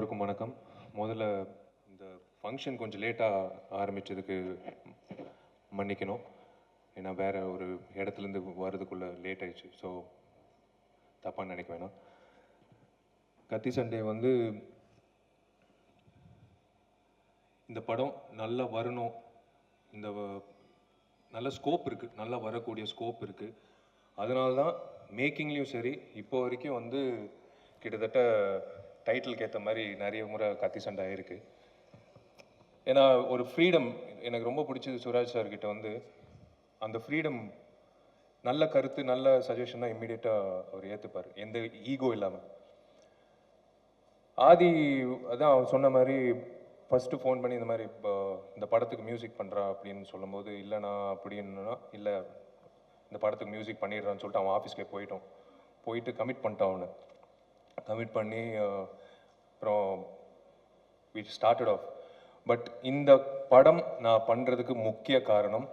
எல்லோருக்கும் வணக்கம். முதல்ல இந்த ஃபங்க்ஷன் கொஞ்சம் லேட்டாக ஆரம்பித்ததுக்கு மன்னிக்கணும். ஏன்னா வேறு ஒரு இடத்துலேருந்து வர்றதுக்குள்ளே லேட் ஆயிடுச்சு. ஸோ தப்பாக நினைக்க வேணாம். கத்தி சண்டே வந்து இந்த படம் நல்லா வரணும், இந்த நல்ல ஸ்கோப் இருக்குது, நல்லா வரக்கூடிய ஸ்கோப் இருக்குது. அதனால தான் மேக்கிங்லேயும் சரி இப்போ வரைக்கும் வந்து கிட்டத்தட்ட டைட்டிலுக்கு ஏற்ற மாதிரி நிறைய முறை கத்தி சண்டை ஆயிருக்கு. ஏன்னா ஒரு ஃப்ரீடம் எனக்கு ரொம்ப பிடிச்சது. சுராஜ் சார்கிட்ட வந்து அந்த ஃப்ரீடம், நல்ல கருத்து, நல்ல சஜஷன் தான் இம்மிடியட்டாக அவர் ஏற்றுப்பார், எந்த ஈகோ இல்லாமல். ஆதி அதான் அவர் சொன்ன மாதிரி ஃபஸ்ட்டு ஃபோன் பண்ணி இந்த மாதிரி இப்போ இந்த படத்துக்கு மியூசிக் பண்ணுறா அப்படின்னு சொல்லும்போது, இல்லைண்ணா அப்படின்னா இல்லை இந்த படத்துக்கு மியூசிக் பண்ணிடுறான்னு சொல்லிட்டு அவன் ஆஃபீஸ்க்கே போயிட்டு கமிட் பண்ணிட்டான். அவனை கமிட் பண்ணி அப்புறம் வி ஸ்டார்டட் ஆஃப். பட் இந்த படம் நான் பண்ணுறதுக்கு முக்கிய காரணம்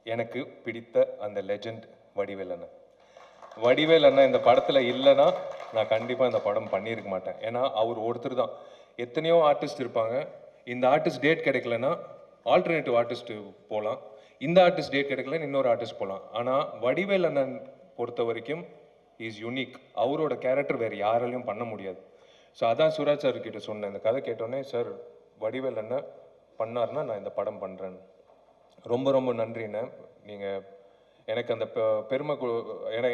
எனக்கு பிடித்த அந்த லெஜெண்ட் வடிவேல் அண்ணன். வடிவேல் அண்ணன் இந்த படத்தில் இல்லைன்னா நான் கண்டிப்பாக இந்த படம் பண்ணியிருக்க மாட்டேன். ஏன்னா அவர் ஒருத்தர் தான். எத்தனையோ ஆர்டிஸ்ட் இருப்பாங்க. இந்த ஆர்டிஸ்ட் டேட் கிடைக்கலன்னா ஆல்டர்னேட்டிவ் ஆர்டிஸ்ட்டு போகலாம், இந்த ஆர்டிஸ்ட் டேட் கிடைக்கலன்னு இன்னொரு ஆர்டிஸ்ட் போகலாம். ஆனால் வடிவேல் அண்ணன் பொறுத்த வரைக்கும் இஸ் யூனிக். அவரோட கேரக்டர் வேறு யாராலையும் பண்ண முடியாது. ஸோ அதான் சுராஜ் சார் கிட்ட சொன்னேன். இந்த கதை கேட்டோன்னே, சார் வடிவேல் என்ன பண்ணார்னா நான் இந்த படம் பண்ணுறேன். ரொம்ப ரொம்ப நன்றிண்ணே. நீங்கள் எனக்கு அந்த பெருமை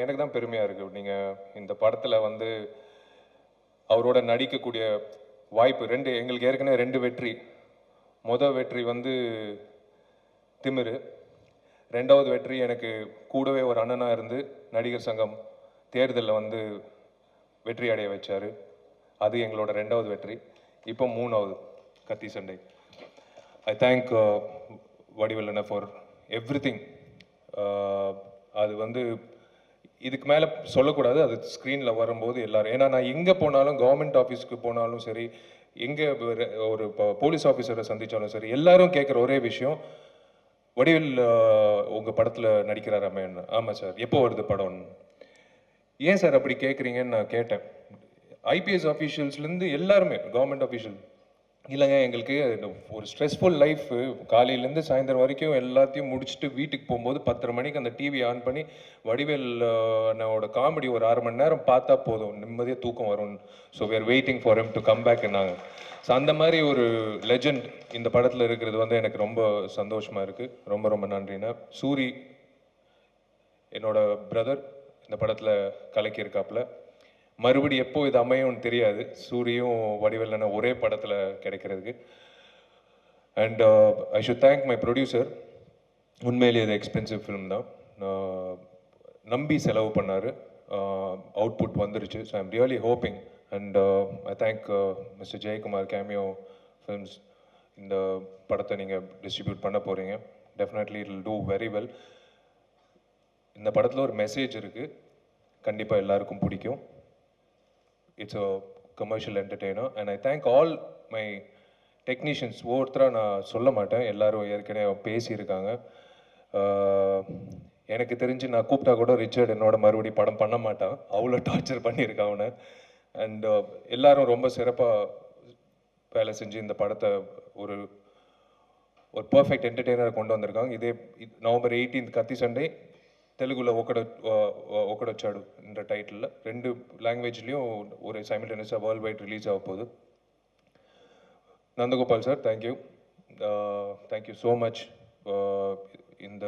எனக்கு தான் பெருமையாக இருக்குது. நீங்கள் இந்த படத்தில் வந்து அவரோட நடிக்கக்கூடிய வாய்ப்பு எங்களுக்கு ஏற்கனவே 2 வெற்றி. மொதல் வெற்றி வந்து திமிரு, 2வது வெற்றி எனக்கு கூடவே ஒரு அண்ணனாக இருந்து நடிகர் சங்கம் தேர்தலில் வந்து வெற்றி அடைய வச்சார். அது எங்களோட 2வது வெற்றி. இப்போ 3வது கத்தி சண்டை. I thank Vadivel Anna for everything. அது வந்து இதுக்கு மேலே சொல்லக்கூடாது, அது ஸ்க்ரீனில் வரும்போது எல்லாரும். ஏன்னா நான் எங்கே போனாலும், கவர்மெண்ட் ஆஃபீஸ்க்கு போனாலும் சரி, எங்கே ஒரு போலீஸ் ஆஃபீஸரை சந்தித்தாலும் சரி, எல்லாரும் கேட்குற ஒரே விஷயம், வடிவேல் உங்கள் படத்தில் நடிக்கிறாராமே. ஆமாம் சார், எப்போ வருது படம்? ஏன் சார் அப்படி கேட்குறீங்கன்னு நான் கேட்டேன். ஐபிஎஸ் ஆஃபீஷியல்ஸ்லேருந்து எல்லாருமே, கவர்மெண்ட் ஆஃபீஷியல், இல்லைங்க எங்களுக்கு ஒரு ஸ்ட்ரெஸ்ஃபுல் லைஃப், காலையிலேருந்து சாயந்தரம் வரைக்கும் எல்லாத்தையும் முடிச்சுட்டு வீட்டுக்கு போகும்போது 10:30 மணிக்கு அந்த டிவி ஆன் பண்ணி வடிவேல் அண்ணாவோட காமெடி ஒரு 1/2 மணி நேரம் பார்த்தா போதும், நிம்மதியாக தூக்கம் வரும். So we are waiting for him to come back நாங்கள். ஸோ அந்த மாதிரி ஒரு லெஜெண்ட் இந்த படத்தில் இருக்கிறது வந்து எனக்கு ரொம்ப சந்தோஷமாக இருக்குது. ரொம்ப ரொம்ப நன்றிண்ணா. சூரி என்னோட பிரதர் இந்த படத்தில் கலக்கியிருக்காப்புல. மறுபடி எப்போ இது அமையும்னு தெரியாது, சூரியும் வடிவேல் அண்ணா ஒரே படத்தில் கிடைக்கிறதுக்கு. And I should thank my producer. உண்மையிலேயே இது எக்ஸ்பென்சிவ் ஃபிலிம் தான், நம்பி செலவு பண்ணார், அவுட்புட் வந்துருச்சு. So I'm really hoping. And I thank mister Jayakumar, cameo films. இந்த படத்தை நீங்கள் டிஸ்ட்ரிபியூட் பண்ண போகிறீங்க. Definitely it will do very well. இந்த படத்தில் ஒரு மெசேஜ் இருக்குது, கண்டிப்பாக எல்லாருக்கும் பிடிக்கும். It's a commercial entertainer. And I thank all my technicians. ஒவ்வொருத்தராக நான் சொல்ல மாட்டேன், எல்லாரும் ஏற்கனவே பேசியிருக்காங்க. எனக்கு தெரிஞ்சு நான் கூப்பிட்டா கூட ரிச்சர்ட் என்னோட மறுபடியும் படம் பண்ண மாட்டான், அவ்வளோ டார்ச்சர் பண்ணியிருக்கான் அவனை. அண்ட் எல்லாரும் ரொம்ப சிறப்பாக வேலை செஞ்சு இந்த படத்தை ஒரு பர்ஃபெக்ட் என்டர்டெய்னரை கொண்டு வந்திருக்காங்க. இதே நவம்பர் 18 கத்தி சண்டை தெலுங்குல ஒக்கடொச்சாடு என்ற டைட்டிலில் 2 லாங்குவேஜ்லேயும் ஒரு சைமல்டேனியஸாக வேர்ல்டு வைட் ரிலீஸ் ஆக போகுது. Nandagopal sir, thank you so much. இந்த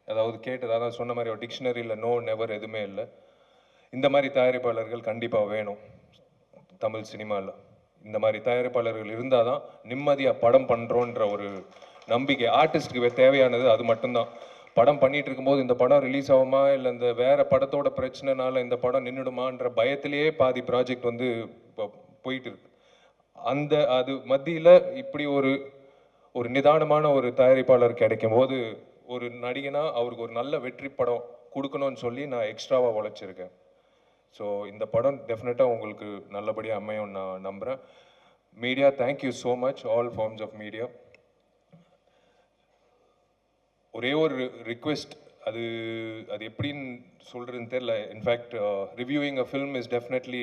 அதாவது கேட்டதாக சொன்ன மாதிரி ஒரு டிக்ஷனரியில் நோ நெவர் எதுவுமே இல்லை. இந்த மாதிரி தயாரிப்பாளர்கள் கண்டிப்பாக வேணும் தமிழ் சினிமாவில். இந்த மாதிரி தயாரிப்பாளர்கள் இருந்தால் தான் நிம்மதியாக படம் பண்ணுறோன்ற ஒரு நம்பிக்கை ஆர்டிஸ்ட்டுக்கு தேவையானது. அது மட்டும்தான். படம் பண்ணிட்டு இருக்கும்போது இந்த படம் ரிலீஸ் ஆகுமா, இல்லை இந்த வேற படத்தோட பிரச்சனைனால இந்த படம் நின்றுடுமான்ற பயத்திலேயே பாதி ப்ராஜெக்ட் வந்து போயிட்டு இருக்கு. அது மத்தியில் இப்படி ஒரு நிதானமான ஒரு தயாரிப்பாளர் கிடைக்கும் போது, ஒரு நடிகனா அவருக்கு ஒரு நல்ல வெற்றி படம் கொடுக்கணும்னு சொல்லி நான் எக்ஸ்ட்ராவாக உழைச்சிருக்கேன். ஸோ இந்த படம் டெஃபினட்டாக உங்களுக்கு நல்லபடியாக அமையும் நான் நம்புகிறேன். Media, thank you so much, all forms of media. ஒரே ஒரு ரிக்வெஸ்ட், அது எப்படின்னு சொல்கிறதுன்னு தெரியல. In fact reviewing a film is definitely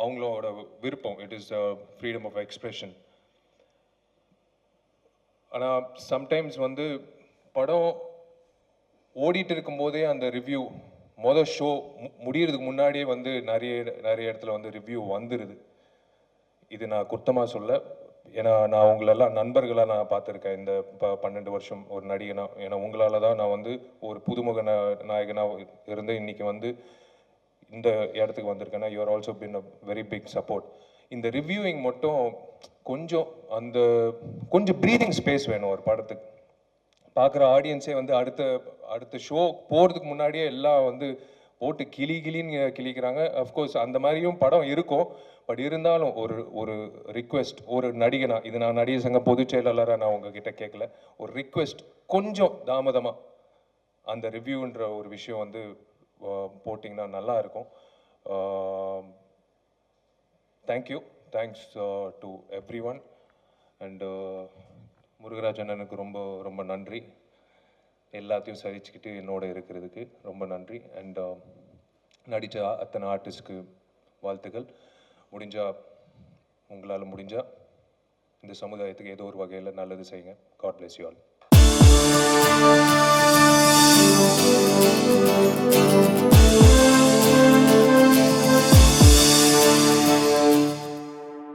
அவங்களோட விருப்பம். It is freedom of expression. ஆனால் சம்டைம்ஸ் வந்து படம் ஓடிட்டு இருக்கும்போதே அந்த ரிவ்யூ ஷோ முடியறதுக்கு முன்னாடியே வந்து நிறைய இடத்துல வந்து ரிவ்யூ வந்துடுது. இது நான் குத்தமாக சொல்ல, ஏன்னா நான் உங்களெல்லாம் நண்பர்களாக நான் பார்த்துருக்கேன் இந்த 12 வருஷம் ஒரு நடிகனா. ஏன்னா உங்களால் தான் நான் வந்து ஒரு புதுமுக நாயகனாக இருந்து இன்னைக்கு வந்து இந்த இடத்துக்கு வந்திருக்கேன்னா you're also been a very big support. இந்த ரிவ்யூவிங் மட்டும் கொஞ்சம் ப்ரீதிங் ஸ்பேஸ் வேணும் ஒரு படத்துக்கு. பார்க்குற ஆடியன்ஸே வந்து அடுத்த ஷோ போகிறதுக்கு முன்னாடியே எல்லாம் வந்து போட்டு கிளின்னு கிளிக்கிறாங்க. அஃப்கோர்ஸ் அந்த மாதிரியும் படம் இருக்கும். பட் இருந்தாலும் ஒரு ரிக்வெஸ்ட், ஒரு நடிகனா, இது நான் நடிகர் சங்க பொதுச் செயலாளராக நான் உங்ககிட்ட கேட்கல, ஒரு ரிக்வெஸ்ட், கொஞ்சம் தாமதமாக அந்த ரிவ்யூன்ற ஒரு விஷயம் வந்து போட்டிங்கன்னா நல்லா இருக்கும். Thanks to every one. And Murugaraj அண்ணனுக்கு ரொம்ப ரொம்ப நன்றி. எல்லாத்தையும் சகிச்சுக்கிட்டு என்னோட இருக்கிறதுக்கு ரொம்ப நன்றி. அண்ட் நடித்த அத்தனை ஆர்டிஸ்ட்க்கு வாழ்த்துக்கள். உங்களால் முடிஞ்சால் இந்த சமுதாயத்துக்கு ஏதோ ஒரு வகையில் நல்லது செய்யுங்க. God bless you all.